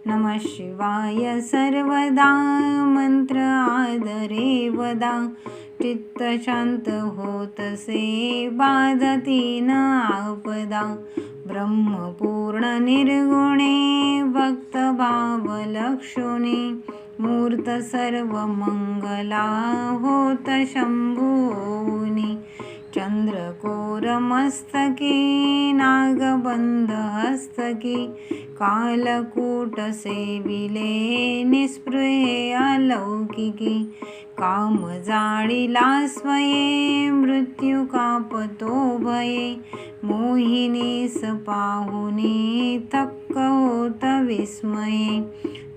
नमः शिवाय सर्वदा मंत्र आदरे वदा, चित्त शांत होतसे बाधती न आपदा, ब्रह्मपूर्ण निर्गुणे भक्त भाव लक्षुणे, मूर्त सर्व मंगला होत शंभूनी, चंद्रकोर मस्तकी नागबंध हस्तकी, कालकूट सेविले निस्पृहे अलौकिकी, काम जाळीला स्वये मृत्यू कापतो भये, मोहिनीस पाहुनी थक्क होत विस्मये,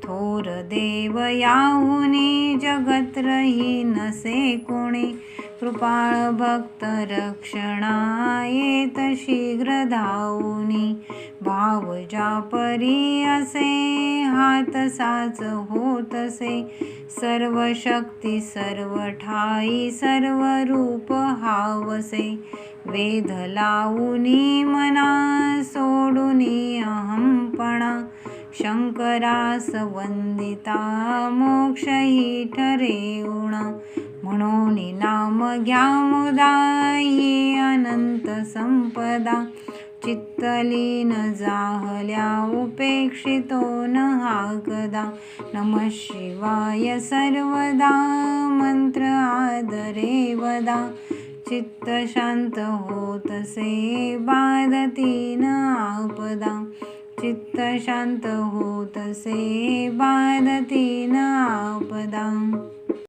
थोर देव याहुनी जगत रही नसे कोणी, कृपाळ भक्त रक्षणा येत शीघ्र धावुनी, भाव जापरी असे हात साच होतसे, सर्व शक्ती सर्व ठाई सर्व रूप हावसे, वेध लावुनी मना सोडुनी अहंपणा, शंकरास वंदिता मोक्ष ही ठरेउणा, म्हणून नाम घ्या मुदा ही अनंत संपदा, चित्तलीन जाहल्या उपेक्षितो न हा कदा, नमः शिवाय सर्वदा मंत्र आदरे वदा, चित्त शांत होतसे बाधती न आपदा, चित्त शांत होतसे बाधती न आपदा.